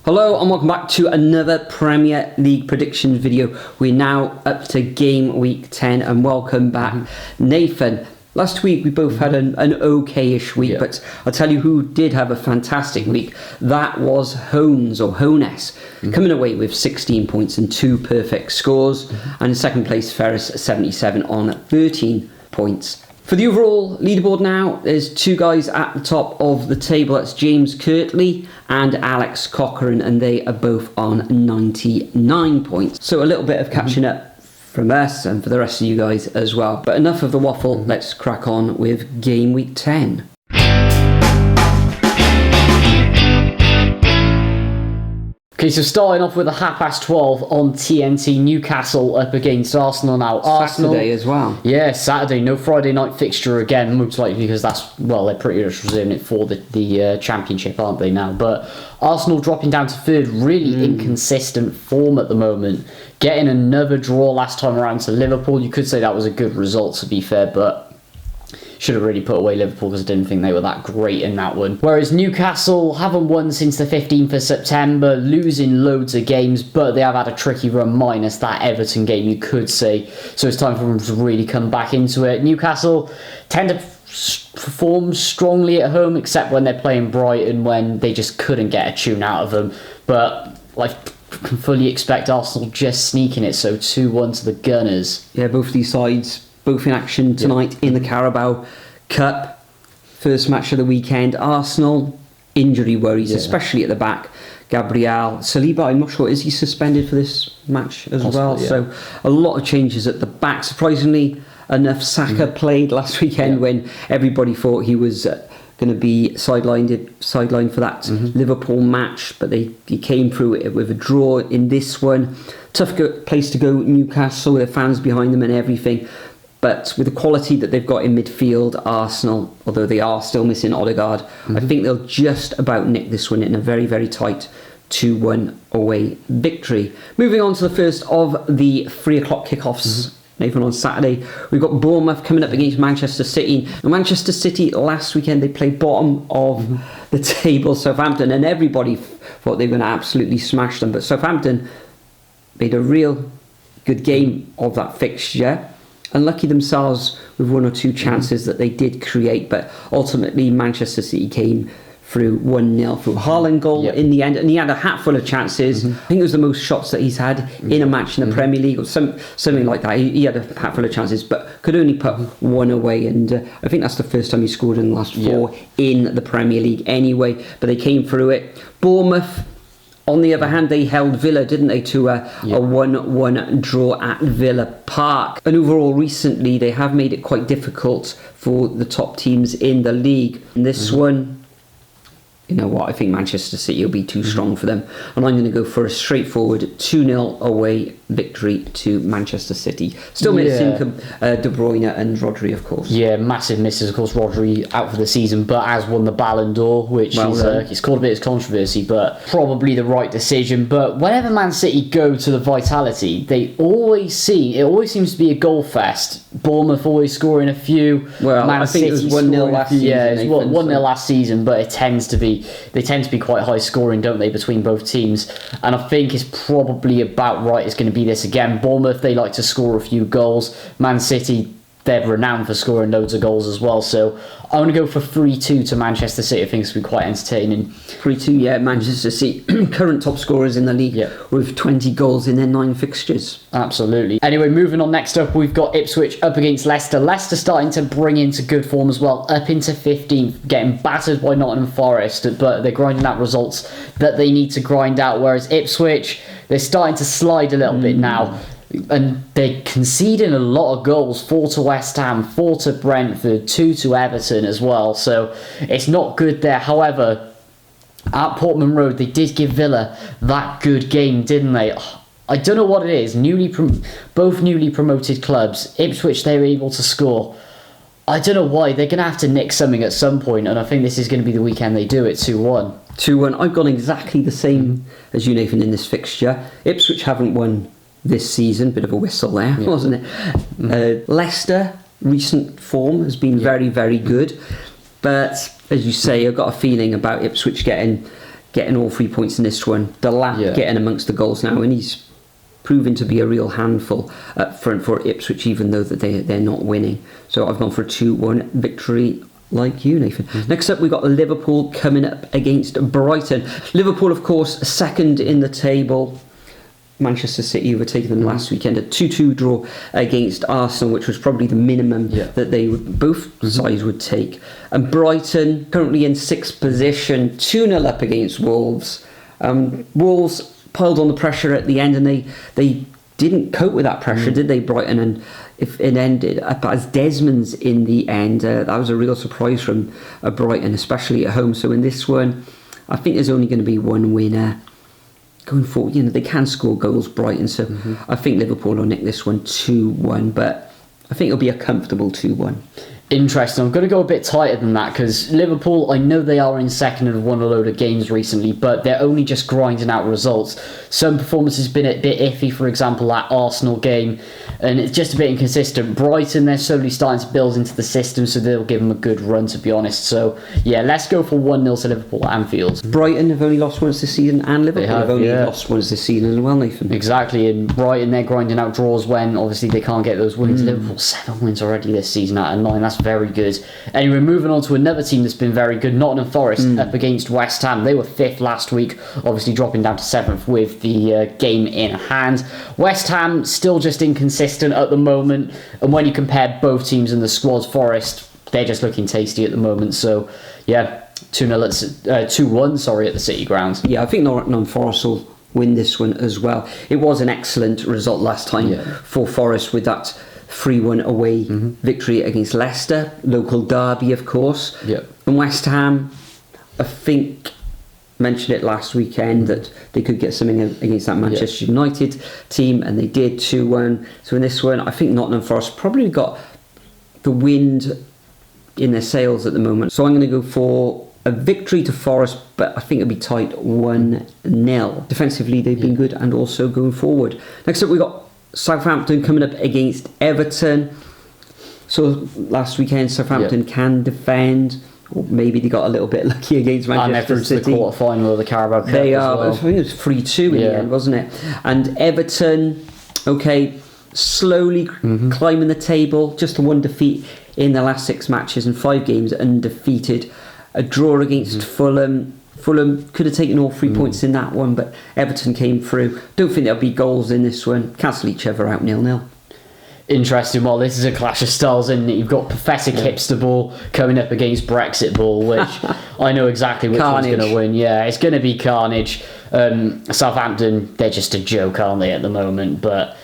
Hello and welcome back to another Premier League prediction video. We're now up to game week 10 and welcome back Nathan. Last week we both had an okay-ish week, but I'll tell you who did have a fantastic week. That was Hones coming away with 16 points and 2 perfect scores. And in second place, Ferris 77 on 13 points. For the overall leaderboard now, there's 2 guys at the top of the table. That's James Kirtley and Alex Cochrane, and they are both on 99 points. So a little bit of catching up from us and for the rest of you guys as well. But enough of the waffle, let's crack on with game week 10. Okay, so starting off with a 12:30 on TNT, Newcastle up against Arsenal now. Saturday as well. Yeah, Saturday, no Friday night fixture again, most likely because they're pretty much reserving it for the Championship, aren't they now? But Arsenal dropping down to third, really inconsistent form at the moment. Getting another draw last time around to Liverpool, you could say that was a good result to be fair, but should have really put away Liverpool because I didn't think they were that great in that one. Whereas Newcastle haven't won since the 15th of September, losing loads of games, but they have had a tricky run minus that Everton game, you could say. So it's time for them to really come back into it. Newcastle tend to perform strongly at home, except when they're playing Brighton, when they just couldn't get a tune out of them. But I can fully expect Arsenal just sneaking it, so 2-1 to the Gunners. Yeah, both these sides both in action tonight in the Carabao Cup. First match of the weekend. Arsenal, injury worries, especially at the back. Gabriel Saliba, I'm not sure, is he suspended for this match as well? Yeah. So a lot of changes at the back. Surprisingly enough, Saka played last weekend when everybody thought he was going to be sidelined for that Liverpool match, but he came through it with a draw in this one. Tough place to go, Newcastle, with the fans behind them and everything. But with the quality that they've got in midfield, Arsenal, although they are still missing Odegaard, I think they'll just about nick this one in a very, very tight 2-1 away victory. Moving on to the first of the 3 o'clock kickoffs. Nathan, on Saturday, we've got Bournemouth coming up against Manchester City. And Manchester City, last weekend, they played bottom of the table, Southampton, and everybody thought they were going to absolutely smash them. But Southampton made a real good game of that fixture. Unlucky themselves with 1 or 2 chances that they did create, but ultimately Manchester City came through 1-0 through a Haaland goal in the end, and he had a hatful of chances. I think it was the most shots that he's had in a match in the Premier League, or something like that. He had a hatful of chances, but could only put 1 away, and I think that's the first time he scored in the last 4 in the Premier League anyway, but they came through it. Bournemouth, on the other hand, they held Villa, didn't they, to a 1-1 draw at Villa Park. And overall, recently, they have made it quite difficult for the top teams in the league. And this one, you know what, I think Manchester City will be too strong for them. And I'm going to go for a straightforward 2-0 away victory to Manchester City. Still missing De Bruyne and Rodri, of course. Yeah, massive misses, of course. Rodri out for the season, but has won the Ballon d'Or, which is it's caused a bit of controversy, but probably the right decision. But whenever Man City go to the Vitality, it always seems to be a goal fest. Bournemouth always scoring a few. Well, I think it was 1-0 last season. Yeah, it was 1-0 last season, but they tend to be quite high scoring, don't they, between both teams? And I think it's probably about right. It's going to be this again. Bournemouth, they like to score a few goals. Man City, they're renowned for scoring loads of goals as well. So I'm going to go for 3-2 to Manchester City. I think it's going to be quite entertaining. 3-2, yeah. Manchester City, current top scorers in the league with 20 goals in their 9 fixtures. Absolutely. Anyway, moving on, next up, we've got Ipswich up against Leicester. Leicester starting to bring into good form as well, up into 15th, getting battered by Nottingham Forest, but they're grinding out results that they need to grind out, whereas Ipswich, they're starting to slide a little bit now. And they're conceding a lot of goals. 4 to West Ham, 4 to Brentford, 2 to Everton as well. So it's not good there. However, at Portman Road, they did give Villa that good game, didn't they? I don't know what it is. Both newly promoted clubs. Ipswich, they were able to score. I don't know why. They're going to have to nick something at some point, and I think this is going to be the weekend they do it. 2-1. 2-1. I've gone exactly the same as you, Nathan, in this fixture. Ipswich haven't won this season. Bit of a whistle there, wasn't it? Leicester, recent form has been very, very good. But as you say, I've got a feeling about Ipswich getting getting all 3 points in this one. Delap getting amongst the goals now, and he's proven to be a real handful up front for Ipswich, even though that they're not winning. So I've gone for a 2-1 victory like you, Nathan. Next up, we've got Liverpool coming up against Brighton. Liverpool, of course, second in the table. Manchester City overtaking them last weekend, a 2-2 draw against Arsenal, which was probably the minimum that they would, both sides would take. And Brighton, currently in 6th position, 2-0 up against Wolves. Wolves piled on the pressure at the end, and they didn't cope with that pressure, did they, Brighton? And if it ended up as Desmond's in the end, that was a real surprise from Brighton, especially at home. So in this one, I think there's only going to be one winner. Going forward, they can score goals, Brighton, so I think Liverpool will nick this one 2-1, but I think it'll be a comfortable 2-1. Interesting. I'm going to go a bit tighter than that, because Liverpool, I know they are in second and have won a load of games recently, but they're only just grinding out results. Some performances have been a bit iffy, for example, that Arsenal game, and it's just a bit inconsistent. Brighton, they're slowly starting to build into the system, so they'll give them a good run, to be honest. So, yeah, let's go for 1-0 to Liverpool at Anfield. Brighton have only lost once this season, and Liverpool have only lost once this season as well, Nathan. Exactly, and Brighton, they're grinding out draws when, obviously, they can't get those wins. Liverpool, 7 wins already this season out of 9. That's very good. Anyway, moving on to another team that's been very good, Nottingham Forest up against West Ham. They were 5th last week, obviously dropping down to 7th with the game in hand. West Ham still just inconsistent at the moment, and when you compare both teams in the squads, Forest, they're just looking tasty at the moment. So yeah, 2-1 at the City ground. Yeah, I think Nottingham Forest will win this one as well. It was an excellent result last time for Forest with that 3-1 away victory against Leicester, local derby, of course. And West Ham, I think, mentioned it last weekend that they could get something against that Manchester United team, and they did 2-1. So in this one, I think Nottingham Forest probably got the wind in their sails at the moment. So I'm going to go for a victory to Forest, but I think it'll be tight 1-0. Defensively, they've been good, and also going forward. Next up, we got Southampton coming up against Everton. So last weekend, Southampton can defend. Or maybe they got a little bit lucky against Manchester City. And they're through to the quarter-final of the Carabao Cup. They are. Well. I think it was 3-2 in the end, wasn't it? And Everton, slowly climbing the table. Just the one defeat in the last 6 matches and 5 games undefeated. A draw against Fulham. Fulham could have taken all 3 points in that one, but Everton came through. Don't think there'll be goals in this one. Cancel each other out 0-0. Interesting. Well, this is a clash of styles, isn't it? You've got Pathetic Hipster Ball coming up against Brexit Ball, which I know exactly which one's going to win. Yeah, it's going to be carnage. Southampton, they're just a joke, aren't they, at the moment? But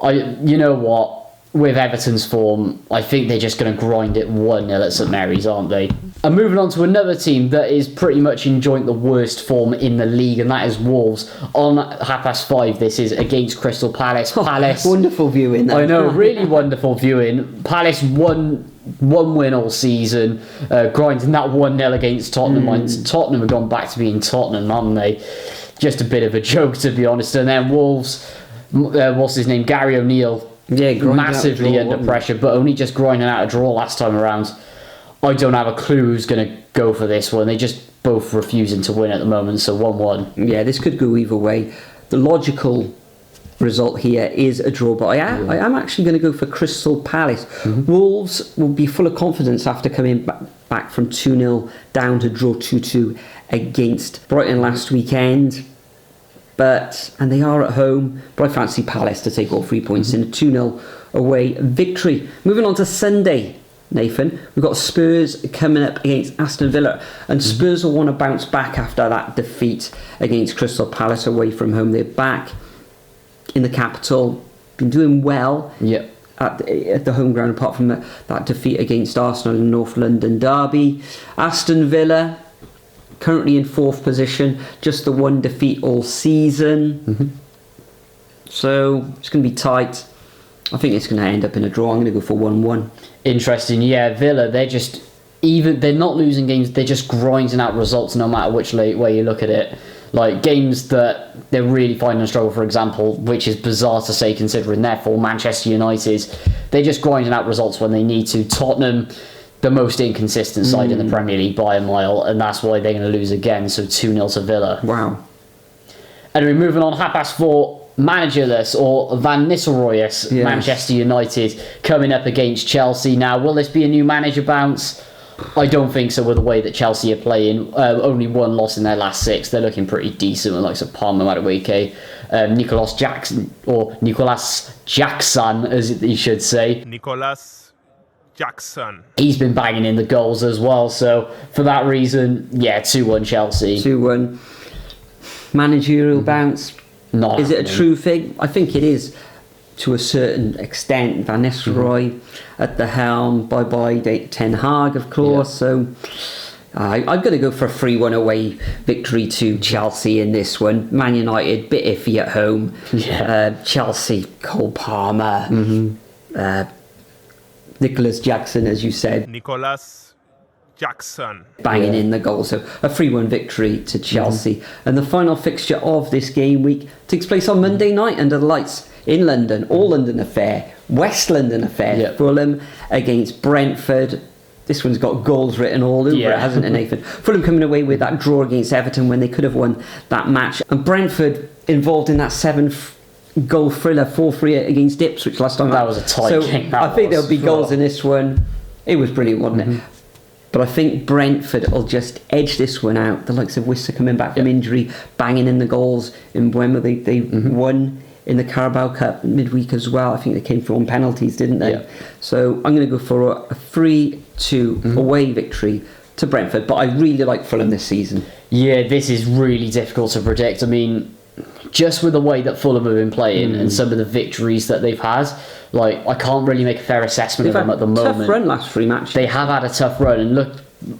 you know what? With Everton's form, I think they're just going to grind it 1-0 at St Mary's, aren't they? And moving on to another team that is pretty much enjoying the worst form in the league, and that is Wolves. On 5:30, this is against Crystal Palace. Palace, wonderful viewing. I know, really wonderful viewing. Palace one win all season, grinding that 1-0 against Tottenham. Tottenham have gone back to being Tottenham, haven't they? Just a bit of a joke, to be honest. And then Wolves, what's his name? Gary O'Neill. Massively under pressure, but only just grinding out a draw last time around. I don't have a clue who's going to go for this one. They just both refusing to win at the moment, so 1-1. Yeah, this could go either way. The logical result here is a draw, but I am actually going to go for Crystal Palace. Wolves will be full of confidence after coming back from 2-0 down to draw 2-2 against Brighton last weekend. And they are at home, but I fancy Palace to take all 3 points in a 2-0 away victory. Moving on to Sunday, Nathan, we've got Spurs coming up against Aston Villa, and Spurs will want to bounce back after that defeat against Crystal Palace away from home. They're back in the capital, been doing well at the home ground, apart from that defeat against Arsenal in North London derby. Aston Villa, currently in 4th position, just the one defeat all season. So it's going to be tight. I think it's going to end up in a draw. I'm going to go for 1-1. Interesting. Yeah, Villa, they're not losing games, they're just grinding out results no matter which way you look at it. Like games that they're really finding a struggle, for example, which is bizarre to say considering their form, Manchester United, they're just grinding out results when they need to. Tottenham, the most inconsistent side in the Premier League by a mile, and that's why they're going to lose again. So 2-0 to Villa. Wow. Anyway, moving on, 4:30, managerless or Van Nistelrooy's Manchester United coming up against Chelsea. Now, will this be a new manager bounce? I don't think so with the way that Chelsea are playing. Only one loss in their last 6. They're looking pretty decent with likes of Palmer, Madueke, Nicolas Jackson, as you should say. Nicolas Jackson. He's been banging in the goals as well. So for that reason, 2-1 Chelsea. 2-1. Managerial bounce. Not is it a happening. true thing? I think it is to a certain extent. Van Nistelrooy at the helm. Bye-bye Ten Hag, of course. So I'm going to go for a 3-1 away victory to Chelsea in this one. Man United, bit iffy at home. Chelsea, Cole Palmer. Nicolas Jackson, as you said. Nicolas Jackson. Banging in the goal. So a 3-1 victory to Chelsea. And the final fixture of this game week takes place on Monday night under the lights in London. All London affair. West London affair. Fulham against Brentford. This one's got goals written all over it, hasn't it, Nathan? Fulham coming away with that draw against Everton when they could have won that match. And Brentford involved in that 7-goal thriller, 4-3 against Ipswich last time. That was a tight game. I think there'll be goals in this one. It was brilliant, wasn't it? But I think Brentford will just edge this one out. The likes of Wissa coming back from injury, banging in the goals in Wembley. They won in the Carabao Cup midweek as well. I think they came through on penalties, didn't they? So I'm going to go for a 3-2 away victory to Brentford. But I really like Fulham this season. Yeah, this is really difficult to predict. I mean, just with the way that Fulham have been playing and some of the victories that they've had, like, I can't really make a fair assessment of them at the moment. Tough run last 3 matches. They have had a tough run, and look,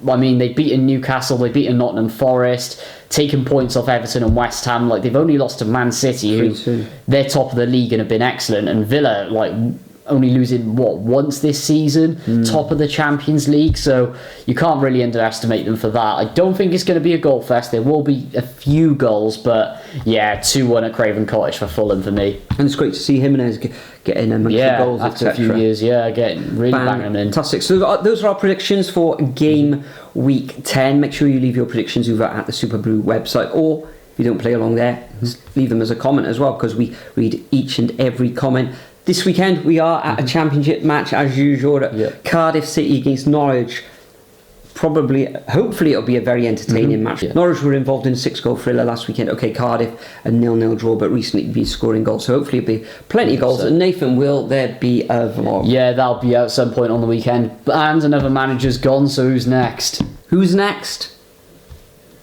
I mean, they've beaten Newcastle, they've beaten Nottingham Forest, taken points off Everton and West Ham. Like, they've only lost to Man City, who they're top of the league and have been excellent, and Villa, like, only losing once this season, top of the Champions League, so you can't really underestimate them for that. I don't think it's going to be a goal fest. There will be a few goals, but 2-1 at Craven Cottage for Fulham for me. And it's great to see Jimenez getting amongst the goals after a few years. Getting really banging in. Fantastic. So those are our predictions for game week 10. Make sure you leave your predictions over at the Superbru website, or if you don't play along there, leave them as a comment as well, because we read each and every comment. This weekend we are at a championship match as usual at Cardiff City against Norwich. Hopefully it'll be a very entertaining match. Norwich were involved in a 6-goal thriller last weekend. Okay, Cardiff a 0-0 draw, but recently been scoring goals, so hopefully it'll be plenty of goals. And Nathan, will there be a vlog? Yeah, that'll be out at some point on the weekend. And another manager's gone, so who's next? Who's next?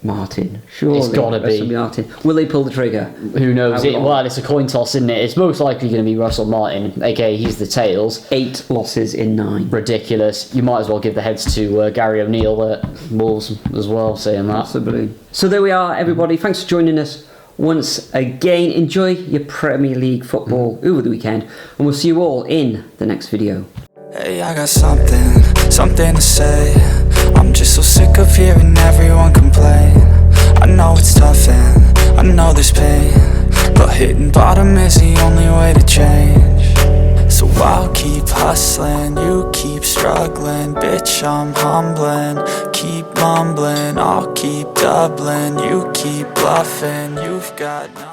Martin, surely. It's gotta be Martin. Will they pull the trigger? Who knows? It's a coin toss, isn't it? It's most likely going to be Russell Martin, aka he's the tails. 8 losses in 9. Ridiculous. You might as well give the heads to Gary O'Neill at Wolves as well, saying that. Possibly. So there we are, everybody. Thanks for joining us once again. Enjoy your Premier League football over the weekend, and we'll see you all in the next video. Hey, I got something to say. I'm just so sick of hearing everyone complain. I know it's tough and I know there's pain, but hitting bottom is the only way to change. So I'll keep hustling, you keep struggling. Bitch, I'm humbling, keep mumbling. I'll keep doubling, you keep bluffing. You've got nothing.